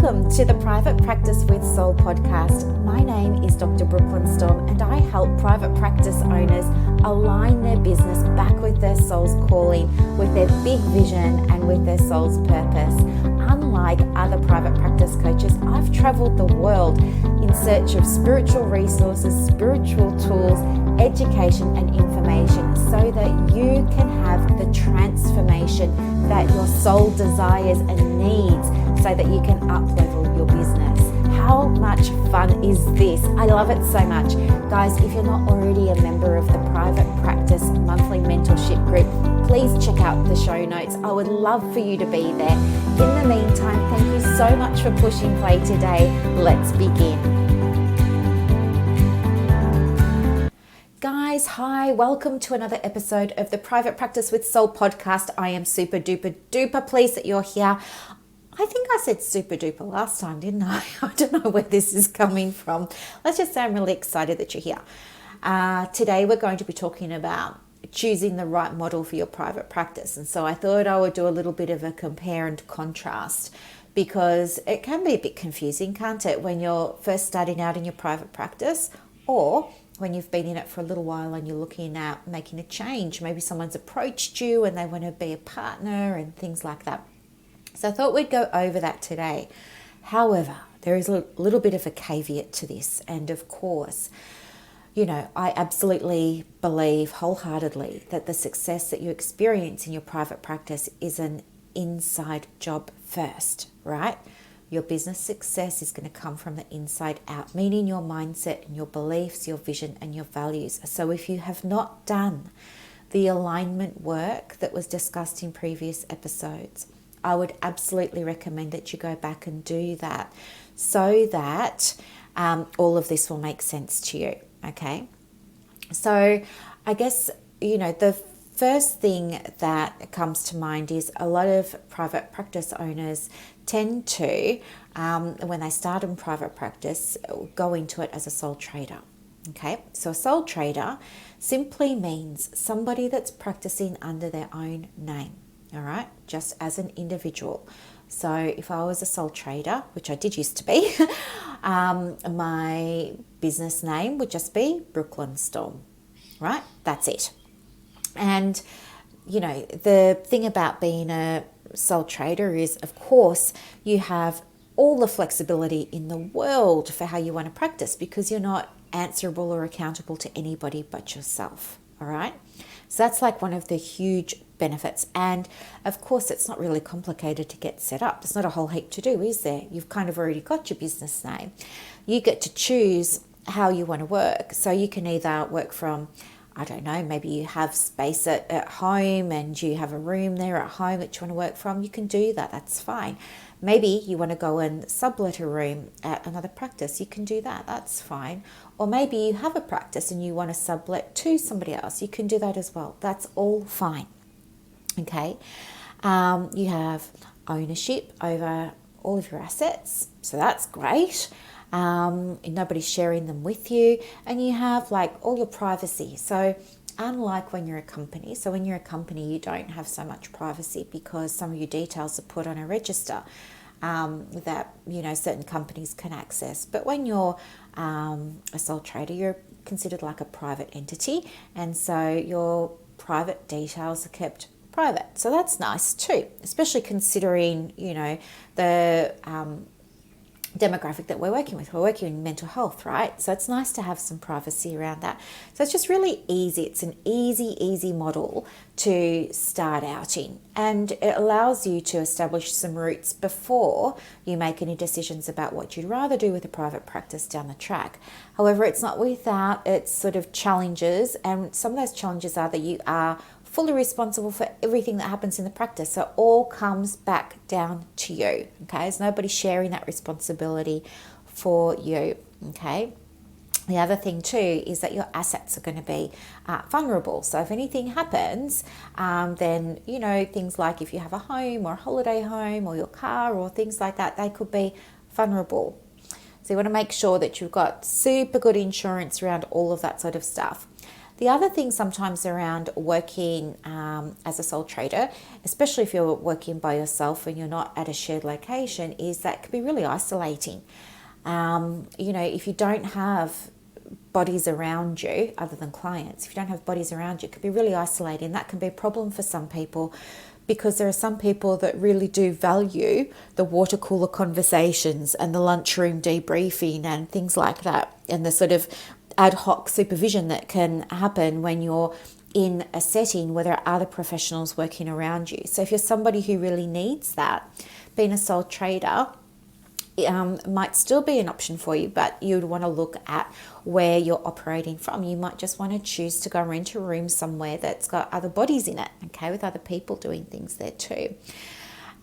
Welcome to the Private Practice with Soul podcast. My name is Dr. Brooklyn Storm, and I help private practice owners align their business back with their soul's calling, with their big vision and with their soul's purpose. Unlike other private practice coaches, I've traveled the world in search of spiritual resources, spiritual tools, education and information so that you can have the transformation that your soul desires and needs so that you can up-level your business. How much fun is this? I love it so much. Guys, if you're not already a member of the Private Practice Monthly Mentorship Group, please check out the show notes. I would love for you to be there. In the meantime, thank you so much for pushing play today. Let's begin. Guys, hi, welcome to another episode of the Private Practice with Soul podcast. I am super duper pleased that you're here. I think I said super duper last time, didn't I? I don't know where this is coming from. Let's just say I'm really excited that you're here. Today we're going to be talking about choosing the right model for your private practice. And so I thought I would do a little bit of a compare and contrast, because it can be a bit confusing, can't it, when you're first starting out in your private practice, or when you've been in it for a little while and you're looking at making a change. Maybe someone's approached you and they want to be a partner and things like that. So I thought we'd go over that today. However, there is a little bit of a caveat to this. And of course, I absolutely believe wholeheartedly that the success that you experience in your private practice is an inside job first, right? Your business success is going to come from the inside out, meaning your mindset and your beliefs, your vision and your values. So if you have not done the alignment work that was discussed in previous episodes, I would absolutely recommend that you go back and do that so that all of this will make sense to you, okay? So I guess, the first thing that comes to mind is a lot of private practice owners tend to, when they start in private practice, go into it as a sole trader. Okay, so a sole trader simply means somebody that's practicing under their own name, all right, just as an individual. So if I was a sole trader, which I did used to be, my business name would just be Brooklyn Storm, right? That's it. And, the thing about being a sole trader is, of course, you have all the flexibility in the world for how you want to practice, because you're not answerable or accountable to anybody but yourself, all right? So that's like one of the huge benefits. And of course, it's not really complicated to get set up. There's not a whole heap to do, is there? You've kind of already got your business name. You get to choose how you want to work. So you can either work from, I don't know, maybe you have space at home and you have a room there at home that you want to work from. You can do that. That's fine. Maybe you want to go and sublet a room at another practice. You can do that. That's fine. Or maybe you have a practice and you want to sublet to somebody else. You can do that as well. That's all fine. Okay. You have ownership over all of your assets. So that's great. Nobody's sharing them with you, and you have all your privacy. So unlike when you're a company, you don't have so much privacy because some of your details are put on a register that certain companies can access. But when you're a sole trader, you're considered like a private entity, and so your private details are kept private. So that's nice too, especially considering the demographic that we're working with. We're working in mental health, right? So it's nice to have some privacy around that. So it's just really easy. It's an easy model to start out in, and it allows you to establish some roots before you make any decisions about what you'd rather do with a private practice down the track. However, it's not without its sort of challenges, and some of those challenges are that you are fully responsible for everything that happens in the practice. So it all comes back down to you, okay? There's nobody sharing that responsibility for you, okay? The other thing too is that your assets are going to be vulnerable. So if anything happens, then, things like if you have a home or a holiday home or your car or things like that, they could be vulnerable. So you want to make sure that you've got super good insurance around all of that sort of stuff. The other thing sometimes around working as a sole trader, especially if you're working by yourself and you're not at a shared location, is that it can be really isolating. If you don't have bodies around you other than clients, if you don't have bodies around you, it can be really isolating. That can be a problem for some people, because there are some people that really do value the water cooler conversations and the lunchroom debriefing and things like that, and the sort of ad hoc supervision that can happen when you're in a setting where there are other professionals working around you. So if you're somebody who really needs that, being a sole trader might still be an option for you, but you'd want to look at where you're operating from. You might just want to choose to go rent a room somewhere that's got other bodies in it, okay, with other people doing things there too.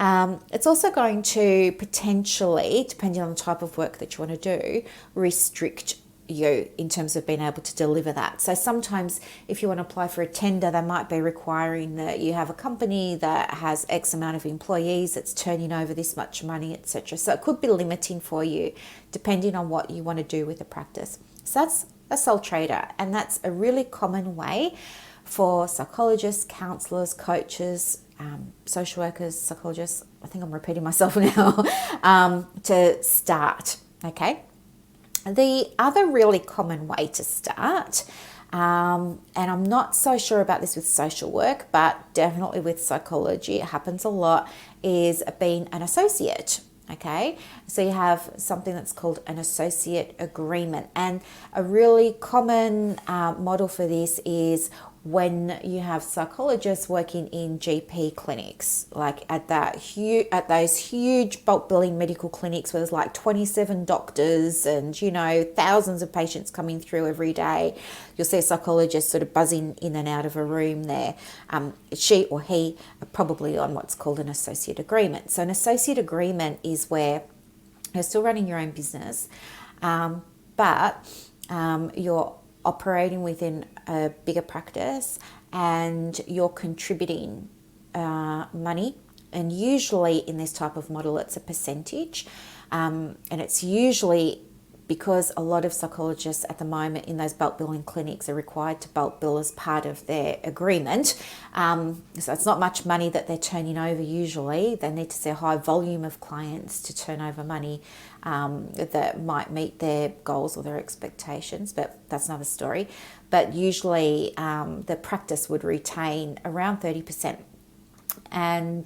It's also going to potentially, depending on the type of work that you want to do, restrict you in terms of being able to deliver that. So sometimes if you want to apply for a tender, they might be requiring that you have a company that has X amount of employees that's turning over this much money, etc. So it could be limiting for you depending on what you want to do with the practice. So that's a sole trader, and that's a really common way for psychologists, counselors, coaches, social workers, psychologists, I think I'm repeating myself now, to start, okay? The other really common way to start, and I'm not so sure about this with social work, but definitely with psychology, it happens a lot, is being an associate. Okay, so you have something that's called an associate agreement, and a really common model for this is when you have psychologists working in GP clinics, like at those huge bulk billing medical clinics where there's like 27 doctors and thousands of patients coming through every day. You'll see a psychologist sort of buzzing in and out of a room there. She or he are probably on what's called an associate agreement. So an associate agreement is where you're still running your own business, but you're operating within a bigger practice and you're contributing money. And usually in this type of model, it's a percentage. And it's usually because a lot of psychologists at the moment in those bulk billing clinics are required to bulk bill as part of their agreement. So it's not much money that they're turning over usually. They need to see a high volume of clients to turn over money that might meet their goals or their expectations, but that's another story. But usually the practice would retain around 30%. And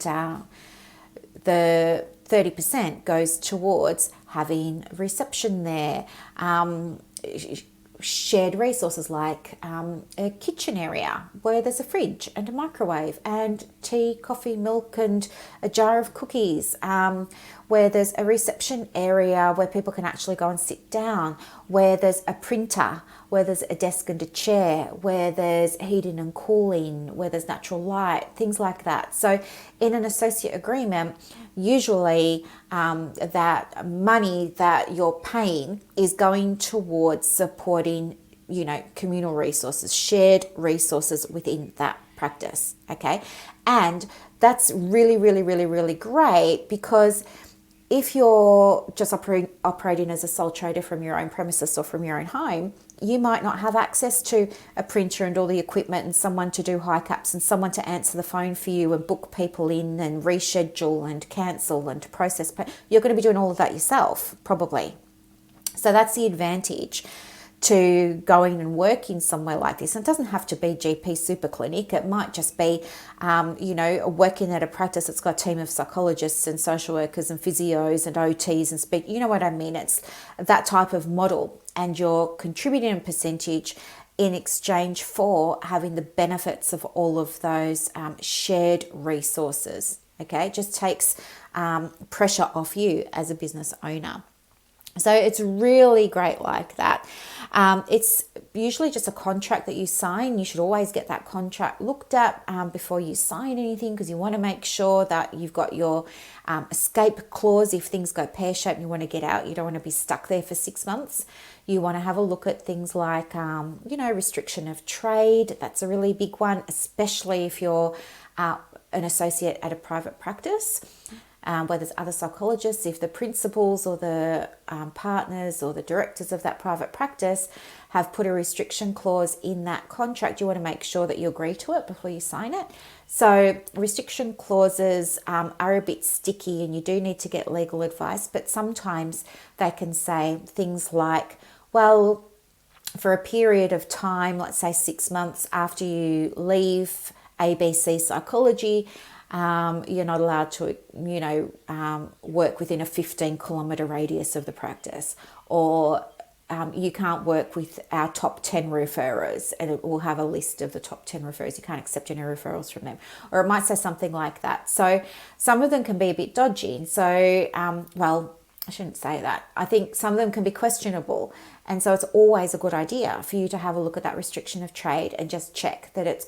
the 30% goes towards having reception there, shared resources like a kitchen area where there's a fridge and a microwave and tea, coffee, milk and a jar of cookies, where there's a reception area where people can actually go and sit down, where there's a printer, where there's a desk and a chair, where there's heating and cooling, where there's natural light, things like that. So in an associate agreement, usually that money that you're paying is going towards supporting, communal resources, shared resources within that practice, okay? And that's really, really, really, really great, because if you're just operating as a sole trader from your own premises or from your own home, you might not have access to a printer and all the equipment and someone to do high caps and someone to answer the phone for you and book people in and reschedule and cancel and process. You're going to be doing all of that yourself, probably. So that's the advantage to going and working somewhere like this. And it doesn't have to be GP super clinic. It might just be, working at a practice that's got a team of psychologists and social workers and physios and OTs and speak. You know what I mean? It's that type of model, and you're contributing a percentage in exchange for having the benefits of all of those shared resources. Okay, it just takes pressure off you as a business owner. So it's really great like that. It's usually just a contract that you sign. You should always get that contract looked at before you sign anything, because you want to make sure that you've got your escape clause if things go pear-shaped and you want to get out. You don't want to be stuck there for 6 months. You want to have a look at things like, restriction of trade. That's a really big one, especially if you're an associate at a private practice. where there's other psychologists, if the principals or the partners or the directors of that private practice have put a restriction clause in that contract, you want to make sure that you agree to it before you sign it. So restriction clauses are a bit sticky and you do need to get legal advice, but sometimes they can say things like, well, for a period of time, let's say 6 months after you leave ABC Psychology, you're not allowed to, work within a 15-kilometre radius of the practice, or you can't work with our top 10 referrers, and it will have a list of the top 10 referrers. You can't accept any referrals from them. Or it might say something like that. So some of them can be a bit dodgy. So, I shouldn't say that. I think some of them can be questionable. And so it's always a good idea for you to have a look at that restriction of trade and just check that it's,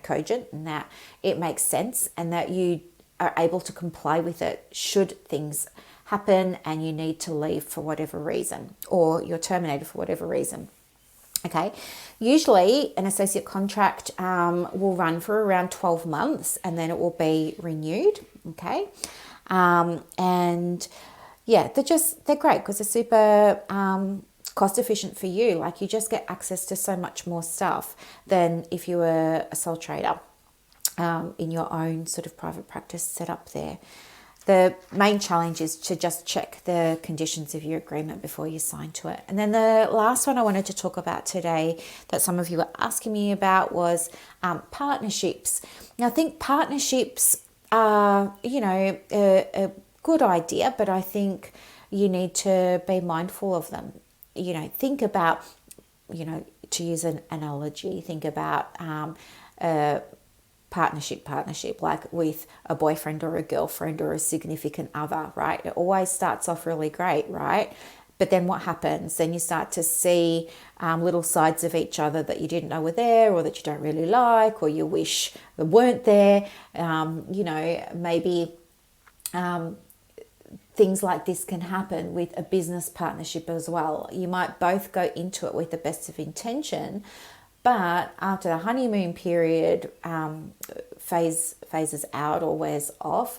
cogent and that it makes sense and that you are able to comply with it should things happen and you need to leave for whatever reason, or you're terminated for whatever reason. Okay, usually an associate contract will run for around 12 months and then it will be renewed. Okay, and yeah, they're great because they're super cost efficient for you. Like, you just get access to so much more stuff than if you were a sole trader in your own sort of private practice set up there. The main challenge is to just check the conditions of your agreement before you sign to it. And then the last one I wanted to talk about today that some of you were asking me about was partnerships. Now, I think partnerships are, a good idea, but I think you need to be mindful of them. Think about, to use an analogy, think about partnership like with a boyfriend or a girlfriend or a significant other, right? It always starts off really great, right? But then what happens? Then you start to see little sides of each other that you didn't know were there, or that you don't really like, or you wish weren't there. Maybe things like this can happen with a business partnership as well. You might both go into it with the best of intention, but after the honeymoon period phases out or wears off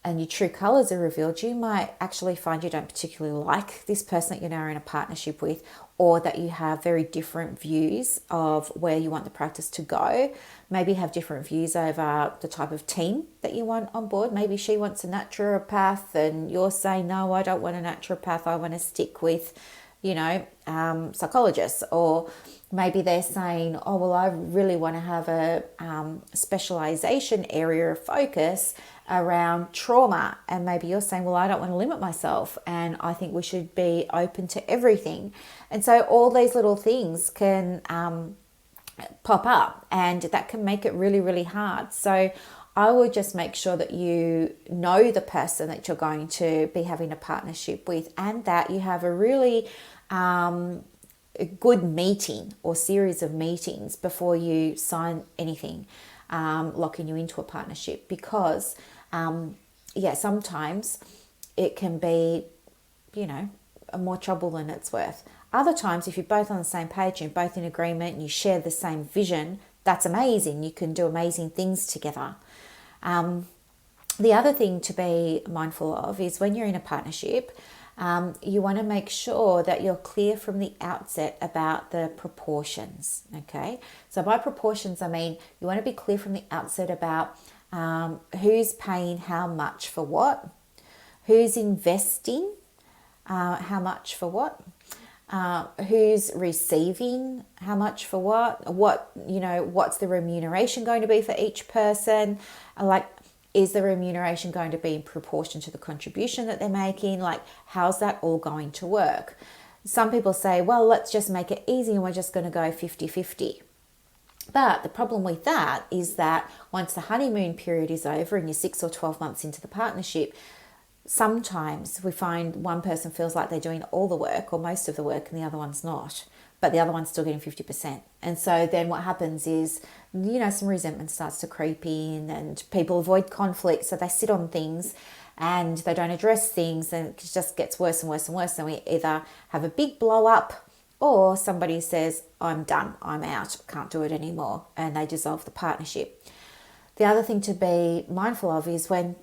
and your true colours are revealed, you might actually find you don't particularly like this person that you're now in a partnership with, or that you have very different views of where you want the practice to go. Maybe you have different views over the type of team that you want on board. Maybe she wants a naturopath and you're saying, no, I don't want a naturopath, I want to stick with, psychologists. Or maybe they're saying, oh, well, I really want to have a specialization area of focus around trauma. And maybe you're saying, well, I don't want to limit myself and I think we should be open to everything. And so all these little things can pop up, and that can make it really, really hard. So I would just make sure that you know the person that you're going to be having a partnership with, and that you have a really a good meeting or series of meetings before you sign anything locking you into a partnership. Because sometimes it can be, more trouble than it's worth. Other times, if you're both on the same page, you're both in agreement and you share the same vision, that's amazing. You can do amazing things together. The other thing to be mindful of is when you're in a partnership, you want to make sure that you're clear from the outset about the proportions, okay? So by proportions, I mean you want to be clear from the outset about who's paying how much for what, who's investing how much for what, who's receiving how much for what's the remuneration going to be for each person, is the remuneration going to be in proportion to the contribution that they're making? Like, how's that all going to work? Some people say, well, let's just make it easy and we're just going to go 50-50. But the problem with that is that once the honeymoon period is over and you're 6 or 12 months into the partnership, sometimes we find one person feels like they're doing all the work or most of the work and the other one's not, but the other one's still getting 50%. And so then what happens is, some resentment starts to creep in and people avoid conflict. So they sit on things and they don't address things, and it just gets worse and worse and worse. And we either have a big blow up, or somebody says, I'm done, I'm out, can't do it anymore, and they dissolve the partnership. The other thing to be mindful of is when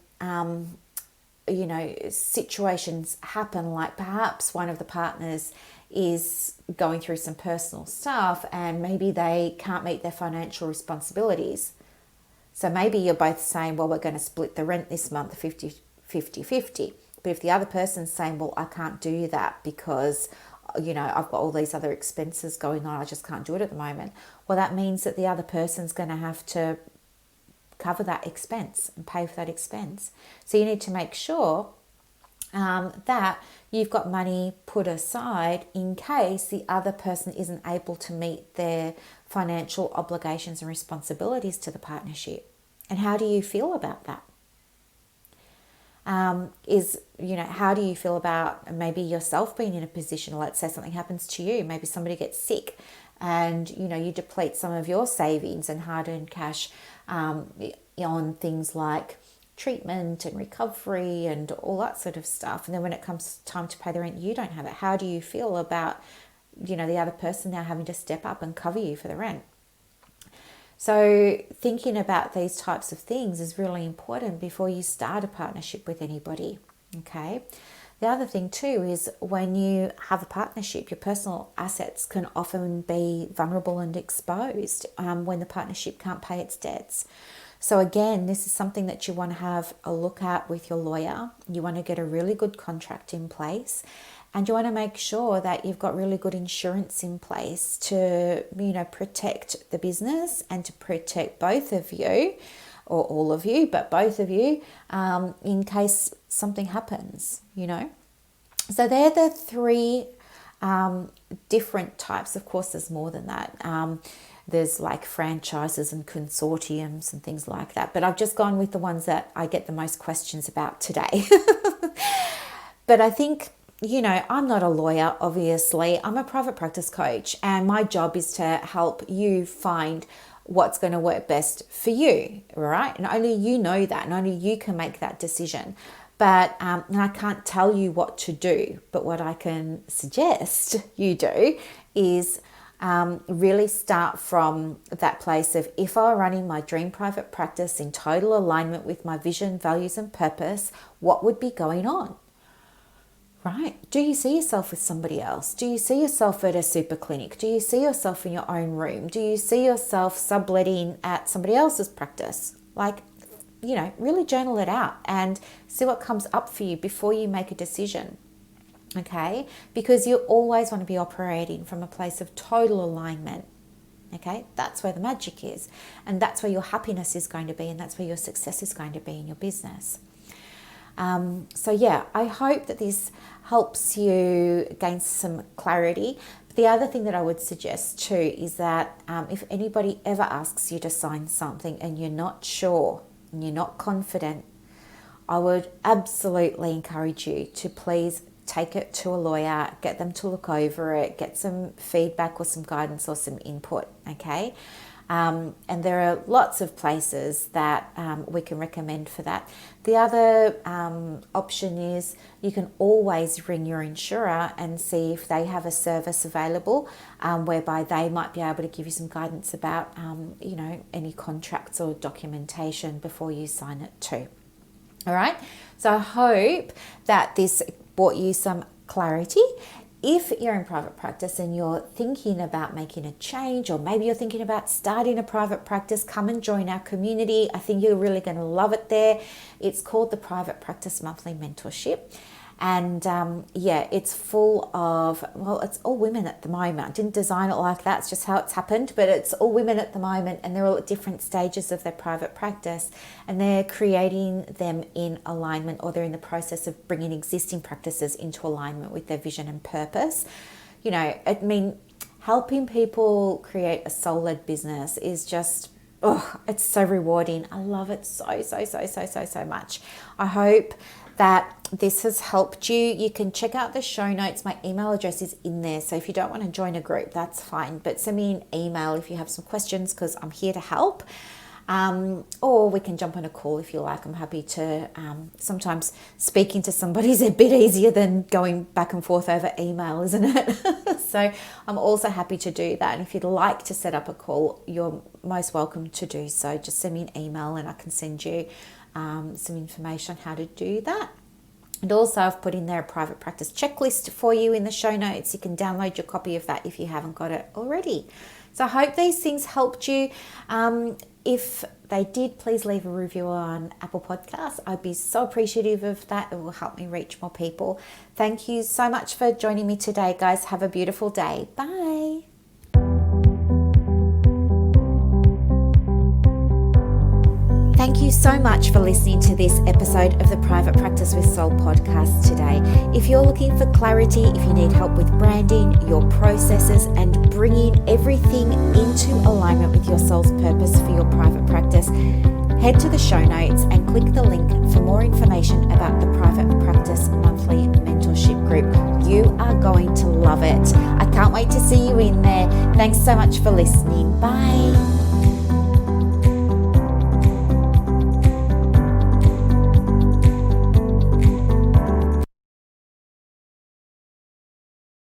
situations happen, like perhaps one of the partners is going through some personal stuff and maybe they can't meet their financial responsibilities. So maybe you're both saying, well, we're going to split the rent this month 50-50. But if the other person's saying, well, I can't do that because, I've got all these other expenses going on, I just can't do it at the moment. Well, that means that the other person's going to have to cover that expense and pay for that expense. So you need to make sure that you've got money put aside in case the other person isn't able to meet their financial obligations and responsibilities to the partnership. And how do you feel about that? How do you feel about maybe yourself being in a position, let's say something happens to you, maybe somebody gets sick and, you deplete some of your savings and hard-earned cash on things like treatment and recovery and all that sort of stuff. And then when it comes time to pay the rent, you don't have it. How do you feel about, the other person now having to step up and cover you for the rent? So thinking about these types of things is really important before you start a partnership with anybody, okay? The other thing too is when you have a partnership, your personal assets can often be vulnerable and exposed when the partnership can't pay its debts. So again, this is something that you want to have a look at with your lawyer. You want to get a really good contract in place, and you want to make sure that you've got really good insurance in place to, protect the business and to protect both of you, or all of you, but both of you, in case something happens, So they're the three different types. Of course, there's more than that. There's like franchises and consortiums and things like that. But I've just gone with the ones that I get the most questions about today. But I think, I'm not a lawyer, obviously. I'm a private practice coach, and my job is to help you find what's going to work best for you, right? And only you know that, and only you can make that decision. But and I can't tell you what to do, but what I can suggest you do is really start from that place of, if I were running my dream private practice in total alignment with my vision, values, and purpose, what would be going on? Right? Do you see yourself with somebody else? Do you see yourself at a super clinic? Do you see yourself in your own room? Do you see yourself subletting at somebody else's practice? Really journal it out and see what comes up for you before you make a decision. Okay? Because you always want to be operating from a place of total alignment. Okay? That's where the magic is. And that's where your happiness is going to be, and that's where your success is going to be in your business. I hope that this helps you gain some clarity. The other thing that I would suggest too is that if anybody ever asks you to sign something and you're not sure and you're not confident, I would absolutely encourage you to please take it to a lawyer, get them to look over it, get some feedback or some guidance or some input, okay? And there are lots of places that we can recommend for that. The other option is you can always ring your insurer and see if they have a service available whereby they might be able to give you some guidance about, any contracts or documentation before you sign it too. All right. So I hope that this brought you some clarity. If you're in private practice and you're thinking about making a change, or maybe you're thinking about starting a private practice, come and join our community. I think you're really going to love it there. It's called the Private Practice Monthly Mentorship. And it's full of, it's all women at the moment. I didn't design it like that. It's just how it's happened. But it's all women at the moment, and they're all at different stages of their private practice. And they're creating them in alignment, or they're in the process of bringing existing practices into alignment with their vision and purpose. Helping people create a soul-led business is just, it's so rewarding. I love it so much. I hope that this has helped you. You can check out the show notes. My email address is in there. So if you don't want to join a group, that's fine. But send me an email if you have some questions, because I'm here to help. or we can jump on a call if you like. I'm happy to. Sometimes speaking to somebody is a bit easier than going back and forth over email, isn't it? So I'm also happy to do that. And if you'd like to set up a call, you're most welcome to do so. Just send me an email and I can send you some information on how to do that. And also I've put in there a private practice checklist for you in the show notes. You can download your copy of that if you haven't got it already. So I hope these things helped you. If they did, please leave a review on Apple Podcasts. I'd be so appreciative of that. It will help me reach more people. Thank you so much for joining me today, guys. Have a beautiful day. Bye. Thank you so much for listening to this episode of the Private Practice with Soul podcast today. If you're looking for clarity, if you need help with branding, your processes, and bringing everything into alignment with your soul's purpose for your private practice, head to the show notes and click the link for more information about the Private Practice Monthly Mentorship Group. You are going to love it. I can't wait to see you in there. Thanks so much for listening. Bye.